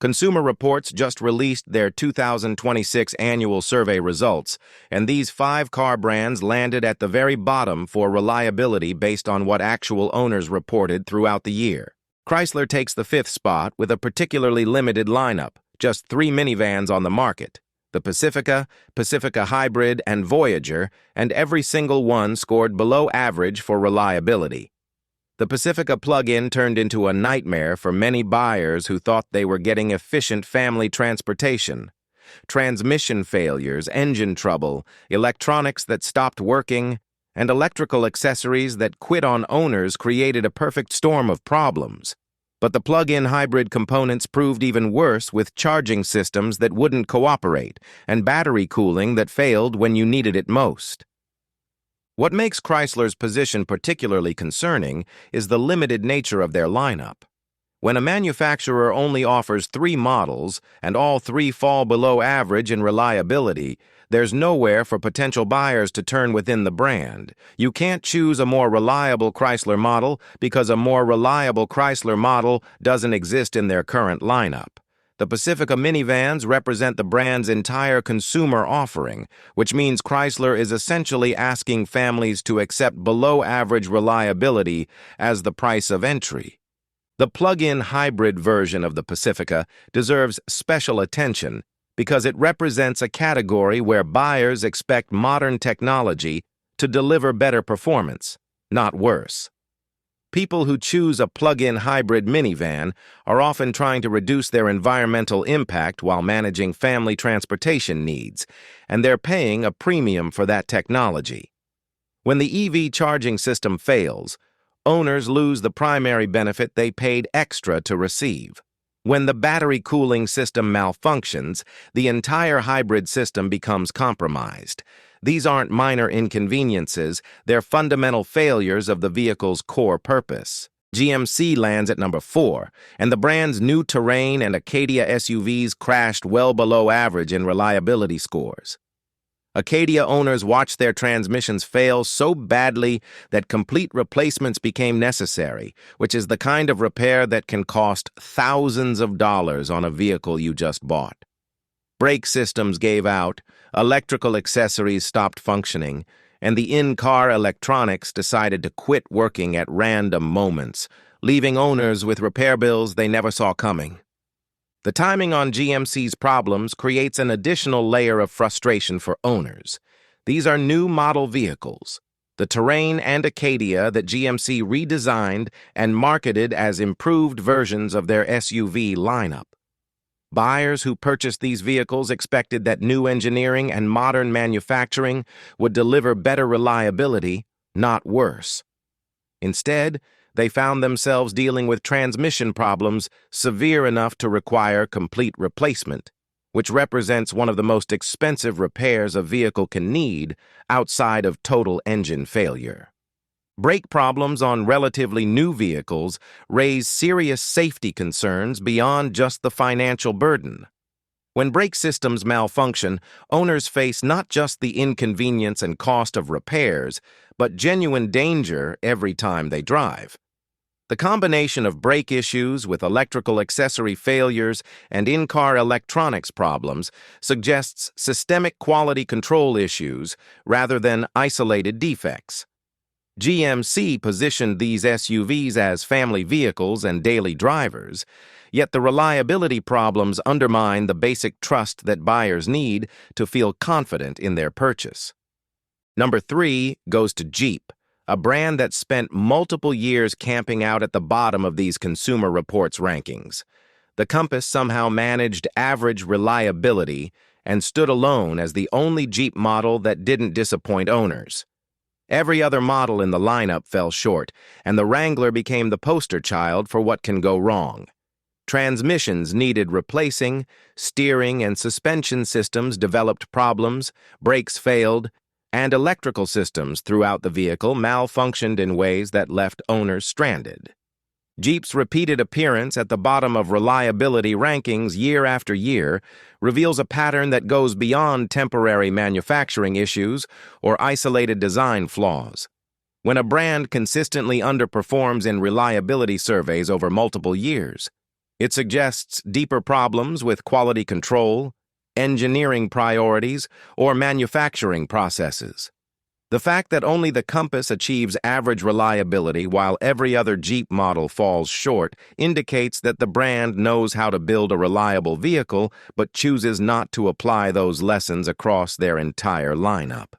Consumer Reports just released their 2026 annual survey results, and these 5 car brands landed at the very bottom for reliability based on what actual owners reported throughout the year. Chrysler takes the 5th spot with a particularly limited lineup, just 3 minivans on the market: the Pacifica, Pacifica Hybrid, and Voyager, and every single one scored below average for reliability. The Pacifica plug-in turned into a nightmare for many buyers who thought they were getting efficient family transportation. Transmission failures, engine trouble, electronics that stopped working, and electrical accessories that quit on owners created a perfect storm of problems. But the plug-in hybrid components proved even worse, with charging systems that wouldn't cooperate and battery cooling that failed when you needed it most. What makes Chrysler's position particularly concerning is the limited nature of their lineup. When a manufacturer only offers 3 models and all 3 fall below average in reliability, there's nowhere for potential buyers to turn within the brand. You can't choose a more reliable Chrysler model because a more reliable Chrysler model doesn't exist in their current lineup. The Pacifica minivans represent the brand's entire consumer offering, which means Chrysler is essentially asking families to accept below-average reliability as the price of entry. The plug-in hybrid version of the Pacifica deserves special attention because it represents a category where buyers expect modern technology to deliver better performance, not worse. People who choose a plug-in hybrid minivan are often trying to reduce their environmental impact while managing family transportation needs, and they're paying a premium for that technology. When the EV charging system fails, owners lose the primary benefit they paid extra to receive. When the battery cooling system malfunctions, the entire hybrid system becomes compromised. These aren't minor inconveniences, they're fundamental failures of the vehicle's core purpose. GMC lands at number 4, and the brand's new Terrain and Acadia SUVs crashed well below average in reliability scores. Acadia owners watched their transmissions fail so badly that complete replacements became necessary, which is the kind of repair that can cost thousands of dollars on a vehicle you just bought. Brake systems gave out, electrical accessories stopped functioning, and the in-car electronics decided to quit working at random moments, leaving owners with repair bills they never saw coming. The timing on GMC's problems creates an additional layer of frustration for owners. These are new model vehicles, the Terrain and Acadia that GMC redesigned and marketed as improved versions of their SUV lineup. Buyers who purchased these vehicles expected that new engineering and modern manufacturing would deliver better reliability, not worse. Instead, they found themselves dealing with transmission problems severe enough to require complete replacement, which represents one of the most expensive repairs a vehicle can need outside of total engine failure. Brake problems on relatively new vehicles raise serious safety concerns beyond just the financial burden. When brake systems malfunction, owners face not just the inconvenience and cost of repairs, but genuine danger every time they drive. The combination of brake issues with electrical accessory failures and in-car electronics problems suggests systemic quality control issues rather than isolated defects. GMC positioned these SUVs as family vehicles and daily drivers, yet the reliability problems undermine the basic trust that buyers need to feel confident in their purchase. Number 3 goes to Jeep, a brand that spent multiple years camping out at the bottom of these Consumer Reports rankings. The Compass somehow managed average reliability and stood alone as the only Jeep model that didn't disappoint owners. Every other model in the lineup fell short, and the Wrangler became the poster child for what can go wrong. Transmissions needed replacing, steering and suspension systems developed problems, brakes failed, and electrical systems throughout the vehicle malfunctioned in ways that left owners stranded. Jeep's repeated appearance at the bottom of reliability rankings year after year reveals a pattern that goes beyond temporary manufacturing issues or isolated design flaws. When a brand consistently underperforms in reliability surveys over multiple years, It suggests deeper problems with quality control, engineering priorities, or manufacturing processes. The fact that only the Compass achieves average reliability while every other Jeep model falls short indicates that the brand knows how to build a reliable vehicle but chooses not to apply those lessons across their entire lineup.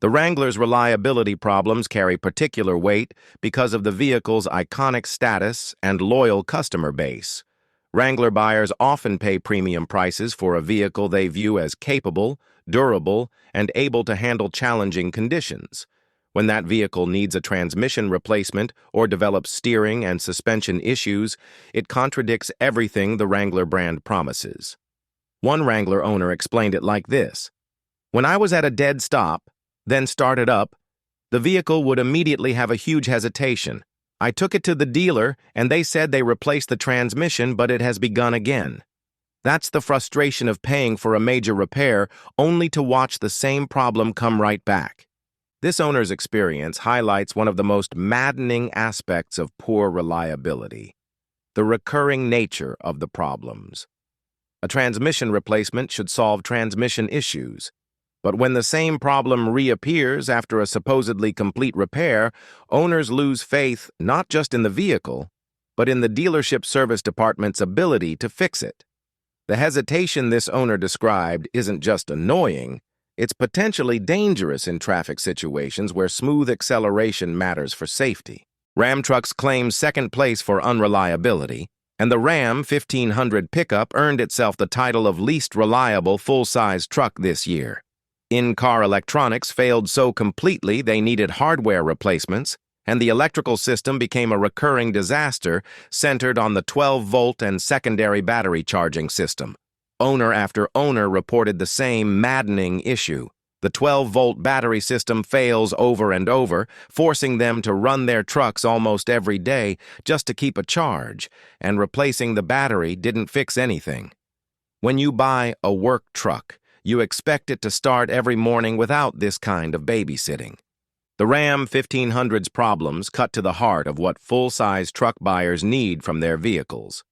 The Wrangler's reliability problems carry particular weight because of the vehicle's iconic status and loyal customer base. Wrangler buyers often pay premium prices for a vehicle they view as capable, durable, and able to handle challenging conditions. When that vehicle needs a transmission replacement or develops steering and suspension issues, it contradicts everything the Wrangler brand promises. One Wrangler owner explained it like this: "When I was at a dead stop, then started up, the vehicle would immediately have a huge hesitation. I took it to the dealer, and they said they replaced the transmission, but it has begun again." That's the frustration of paying for a major repair only to watch the same problem come right back. This owner's experience highlights one of the most maddening aspects of poor reliability: the recurring nature of the problems. A transmission replacement should solve transmission issues. But when the same problem reappears after a supposedly complete repair, owners lose faith not just in the vehicle, but in the dealership service department's ability to fix it. The hesitation this owner described isn't just annoying, it's potentially dangerous in traffic situations where smooth acceleration matters for safety. Ram Trucks claims second place for unreliability, and the Ram 1500 pickup earned itself the title of least reliable full-size truck this year. In-car electronics failed so completely they needed hardware replacements, and the electrical system became a recurring disaster centered on the 12-volt and secondary battery charging system. Owner after owner reported the same maddening issue. The 12-volt battery system fails over and over, forcing them to run their trucks almost every day just to keep a charge, and replacing the battery didn't fix anything. When you buy a work truck, you expect it to start every morning without this kind of babysitting. The Ram 1500's problems cut to the heart of what full-size truck buyers need from their vehicles.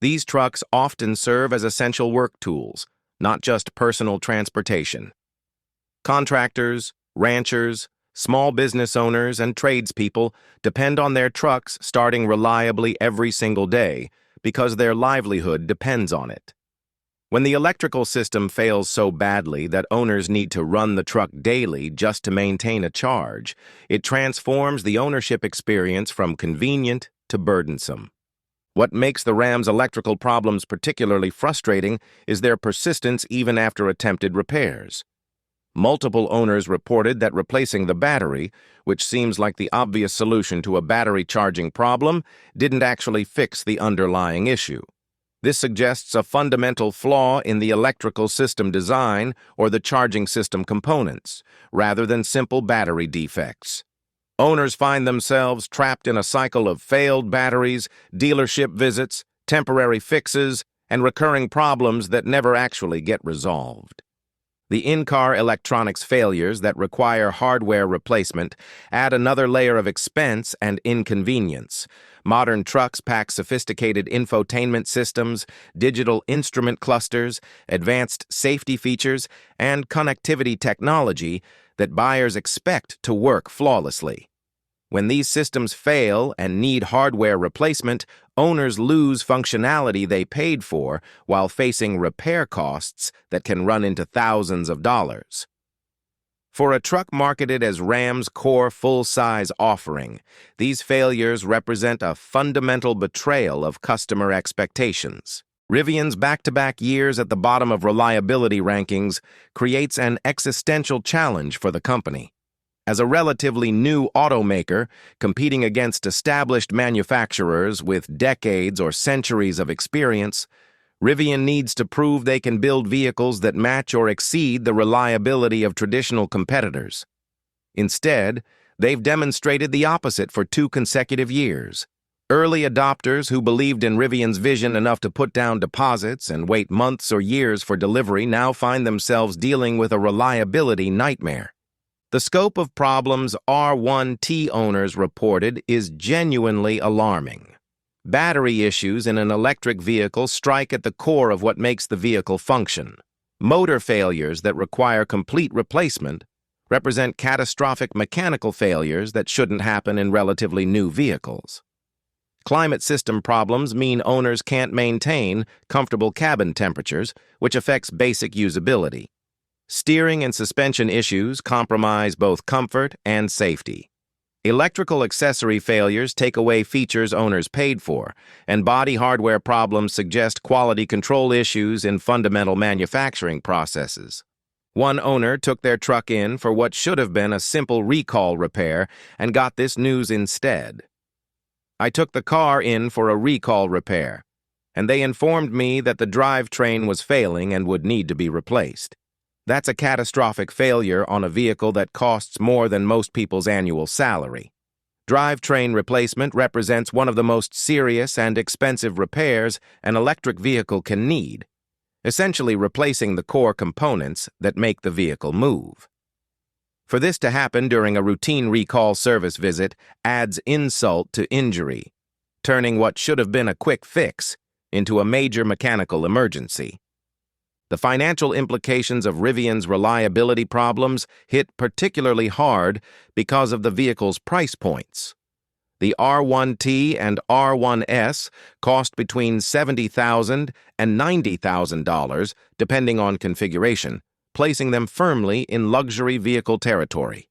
These trucks often serve as essential work tools, not just personal transportation. Contractors, ranchers, small business owners, and tradespeople depend on their trucks starting reliably every single day because their livelihood depends on it. When the electrical system fails so badly that owners need to run the truck daily just to maintain a charge, it transforms the ownership experience from convenient to burdensome. What makes the Ram's electrical problems particularly frustrating is their persistence even after attempted repairs. Multiple owners reported that replacing the battery, which seems like the obvious solution to a battery charging problem, didn't actually fix the underlying issue. This suggests a fundamental flaw in the electrical system design or the charging system components, rather than simple battery defects. Owners find themselves trapped in a cycle of failed batteries, dealership visits, temporary fixes, and recurring problems that never actually get resolved. The in-car electronics failures that require hardware replacement add another layer of expense and inconvenience. Modern trucks pack sophisticated infotainment systems, digital instrument clusters, advanced safety features, and connectivity technology that buyers expect to work flawlessly. When these systems fail and need hardware replacement, owners lose functionality they paid for while facing repair costs that can run into thousands of dollars. For a truck marketed as Ram's core full-size offering, these failures represent a fundamental betrayal of customer expectations. Rivian's back-to-back years at the bottom of reliability rankings creates an existential challenge for the company. As a relatively new automaker, competing against established manufacturers with decades or centuries of experience, Rivian needs to prove they can build vehicles that match or exceed the reliability of traditional competitors. Instead, they've demonstrated the opposite for 2 consecutive years. Early adopters who believed in Rivian's vision enough to put down deposits and wait months or years for delivery now find themselves dealing with a reliability nightmare. The scope of problems R1T owners reported is genuinely alarming. Battery issues in an electric vehicle strike at the core of what makes the vehicle function. Motor failures that require complete replacement represent catastrophic mechanical failures that shouldn't happen in relatively new vehicles. Climate system problems mean owners can't maintain comfortable cabin temperatures, which affects basic usability. Steering and suspension issues compromise both comfort and safety. Electrical accessory failures take away features owners paid for, and body hardware problems suggest quality control issues in fundamental manufacturing processes. One owner took their truck in for what should have been a simple recall repair and got this news instead. I took the car in for a recall repair, and they informed me that the drivetrain was failing and would need to be replaced. That's a catastrophic failure on a vehicle that costs more than most people's annual salary. Drivetrain replacement represents one of the most serious and expensive repairs an electric vehicle can need, essentially replacing the core components that make the vehicle move. For this to happen during a routine recall service visit adds insult to injury, turning what should have been a quick fix into a major mechanical emergency. The financial implications of Rivian's reliability problems hit particularly hard because of the vehicle's price points. The R1T and R1S cost between $70,000 and $90,000, depending on configuration, placing them firmly in luxury vehicle territory.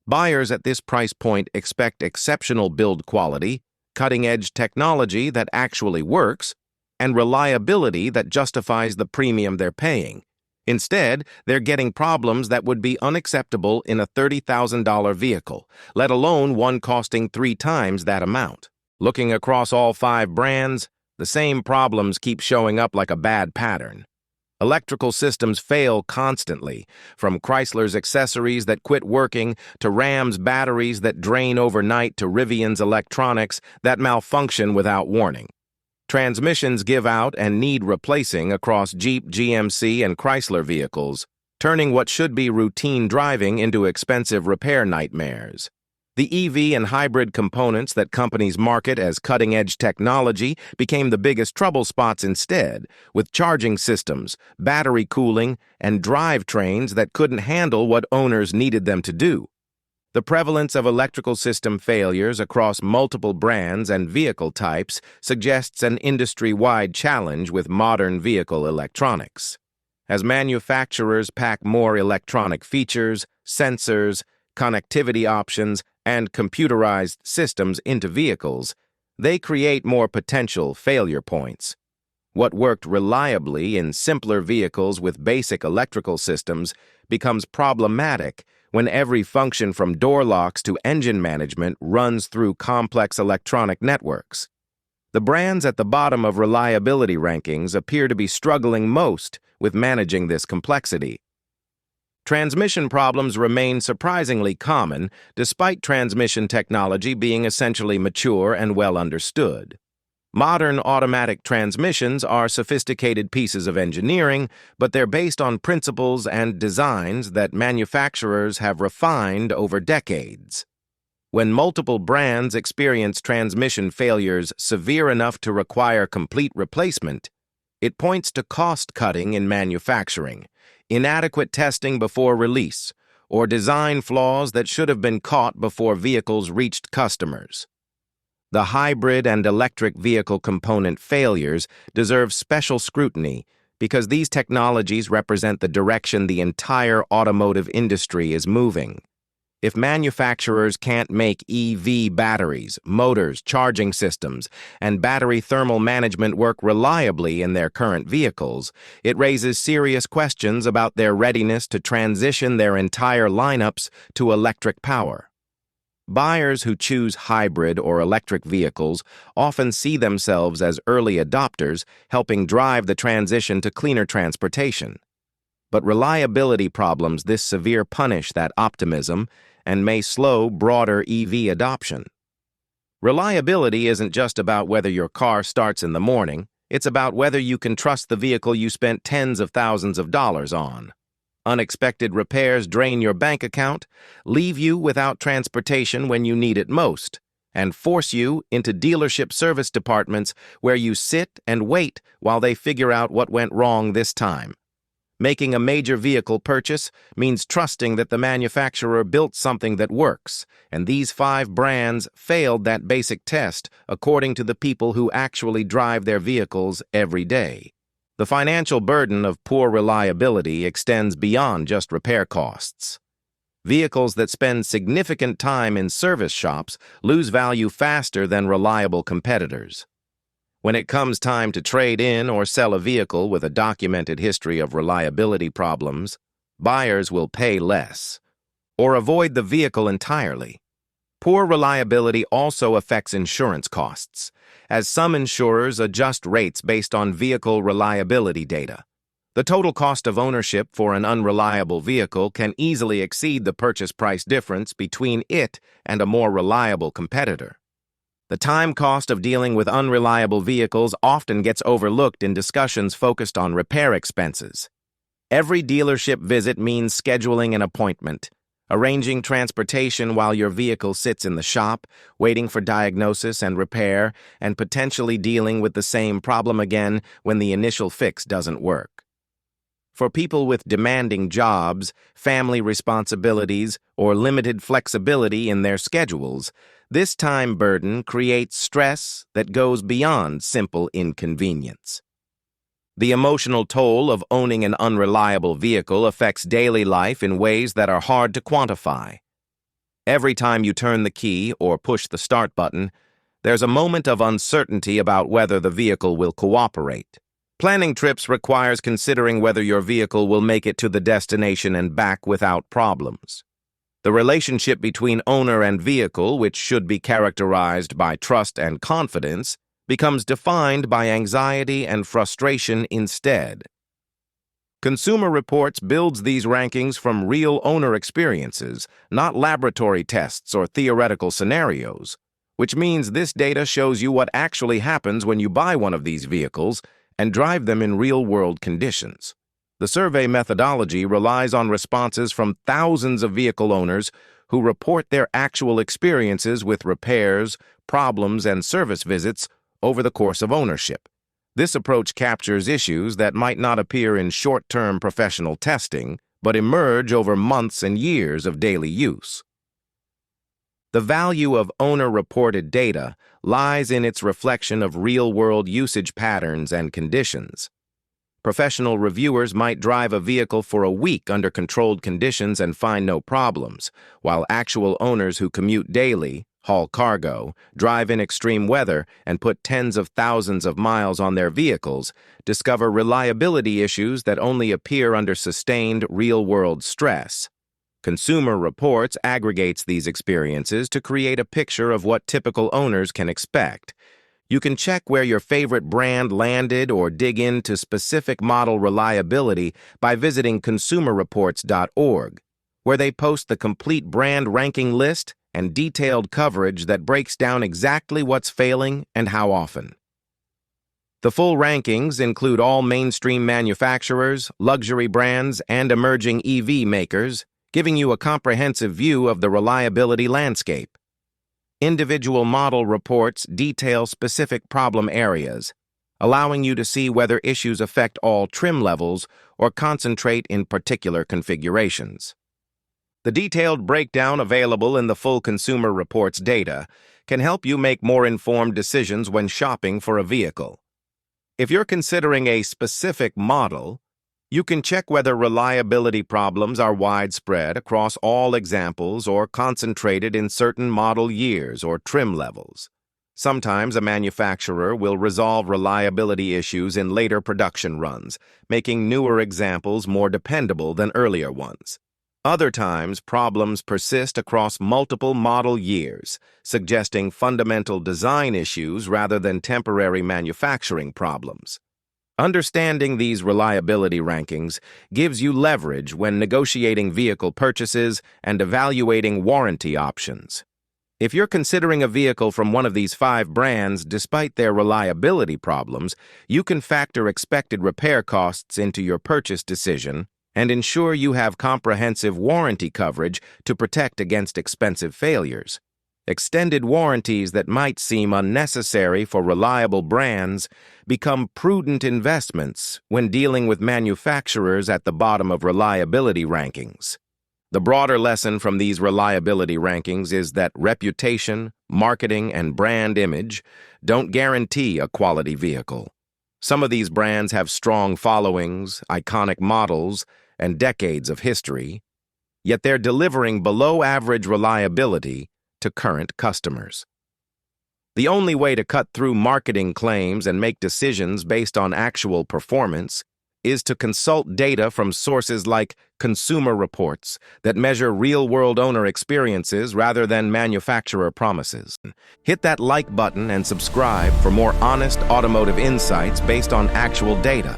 Buyers at this price point expect exceptional build quality, cutting-edge technology that actually works, and reliability that justifies the premium they're paying. Instead, they're getting problems that would be unacceptable in a $30,000 vehicle, let alone one costing 3 times that amount. Looking across all 5 brands, the same problems keep showing up like a bad pattern. Electrical systems fail constantly, from Chrysler's accessories that quit working to Ram's batteries that drain overnight to Rivian's electronics that malfunction without warning. Transmissions give out and need replacing across Jeep, GMC, and Chrysler vehicles, turning what should be routine driving into expensive repair nightmares. The EV and hybrid components that companies market as cutting-edge technology became the biggest trouble spots instead, with charging systems, battery cooling, and drivetrains that couldn't handle what owners needed them to do. The prevalence of electrical system failures across multiple brands and vehicle types suggests an industry-wide challenge with modern vehicle electronics. As manufacturers pack more electronic features, sensors, connectivity options, and computerized systems into vehicles, they create more potential failure points. What worked reliably in simpler vehicles with basic electrical systems becomes problematic when every function from door locks to engine management runs through complex electronic networks. The brands at the bottom of reliability rankings appear to be struggling most with managing this complexity. Transmission problems remain surprisingly common, despite transmission technology being essentially mature and well understood. Modern automatic transmissions are sophisticated pieces of engineering, but they're based on principles and designs that manufacturers have refined over decades. When multiple brands experience transmission failures severe enough to require complete replacement, it points to cost-cutting in manufacturing, inadequate testing before release, or design flaws that should have been caught before vehicles reached customers. The hybrid and electric vehicle component failures deserve special scrutiny because these technologies represent the direction the entire automotive industry is moving. If manufacturers can't make EV batteries, motors, charging systems, and battery thermal management work reliably in their current vehicles, it raises serious questions about their readiness to transition their entire lineups to electric power. Buyers who choose hybrid or electric vehicles often see themselves as early adopters, helping drive the transition to cleaner transportation. But reliability problems this severe punish that optimism and may slow broader EV adoption. Reliability isn't just about whether your car starts in the morning, it's about whether you can trust the vehicle you spent tens of thousands of dollars on. Unexpected repairs drain your bank account, leave you without transportation when you need it most, and force you into dealership service departments where you sit and wait while they figure out what went wrong this time. Making a major vehicle purchase means trusting that the manufacturer built something that works, and these 5 brands failed that basic test according to the people who actually drive their vehicles every day. The financial burden of poor reliability extends beyond just repair costs. Vehicles that spend significant time in service shops lose value faster than reliable competitors. When it comes time to trade in or sell a vehicle with a documented history of reliability problems, buyers will pay less or avoid the vehicle entirely. Poor reliability also affects insurance costs, as some insurers adjust rates based on vehicle reliability data. The total cost of ownership for an unreliable vehicle can easily exceed the purchase price difference between it and a more reliable competitor. The time cost of dealing with unreliable vehicles often gets overlooked in discussions focused on repair expenses. Every dealership visit means scheduling an appointment, arranging transportation while your vehicle sits in the shop, waiting for diagnosis and repair, and potentially dealing with the same problem again when the initial fix doesn't work. For people with demanding jobs, family responsibilities, or limited flexibility in their schedules, this time burden creates stress that goes beyond simple inconvenience. The emotional toll of owning an unreliable vehicle affects daily life in ways that are hard to quantify. Every time you turn the key or push the start button, there's a moment of uncertainty about whether the vehicle will cooperate. Planning trips requires considering whether your vehicle will make it to the destination and back without problems. The relationship between owner and vehicle, which should be characterized by trust and confidence, becomes defined by anxiety and frustration instead. Consumer Reports builds these rankings from real owner experiences, not laboratory tests or theoretical scenarios, which means this data shows you what actually happens when you buy one of these vehicles and drive them in real-world conditions. The survey methodology relies on responses from thousands of vehicle owners who report their actual experiences with repairs, problems, and service visits over the course of ownership. This approach captures issues that might not appear in short-term professional testing, but emerge over months and years of daily use. The value of owner-reported data lies in its reflection of real-world usage patterns and conditions. Professional reviewers might drive a vehicle for a week under controlled conditions and find no problems, while actual owners who commute daily, haul cargo, drive in extreme weather, and put tens of thousands of miles on their vehicles discover reliability issues that only appear under sustained real-world stress. Consumer Reports aggregates these experiences to create a picture of what typical owners can expect. You can check where your favorite brand landed or dig into specific model reliability by visiting consumerreports.org, where they post the complete brand ranking list and detailed coverage that breaks down exactly what's failing and how often. The full rankings include all mainstream manufacturers, luxury brands, and emerging EV makers, giving you a comprehensive view of the reliability landscape. Individual model reports detail specific problem areas, allowing you to see whether issues affect all trim levels or concentrate in particular configurations. The detailed breakdown available in the full Consumer Reports data can help you make more informed decisions when shopping for a vehicle. If you're considering a specific model, you can check whether reliability problems are widespread across all examples or concentrated in certain model years or trim levels. Sometimes a manufacturer will resolve reliability issues in later production runs, making newer examples more dependable than earlier ones. Other times, problems persist across multiple model years, suggesting fundamental design issues rather than temporary manufacturing problems. Understanding these reliability rankings gives you leverage when negotiating vehicle purchases and evaluating warranty options. If you're considering a vehicle from one of these 5 brands despite their reliability problems, you can factor expected repair costs into your purchase decision and ensure you have comprehensive warranty coverage to protect against expensive failures. Extended warranties that might seem unnecessary for reliable brands become prudent investments when dealing with manufacturers at the bottom of reliability rankings. The broader lesson from these reliability rankings is that reputation, marketing, and brand image don't guarantee a quality vehicle. Some of these brands have strong followings, iconic models, and decades of history, yet they're delivering below-average reliability to current customers. The only way to cut through marketing claims and make decisions based on actual performance is to consult data from sources like consumer reports that measure real-world owner experiences rather than manufacturer promises. Hit that like button and subscribe for more honest automotive insights based on actual data.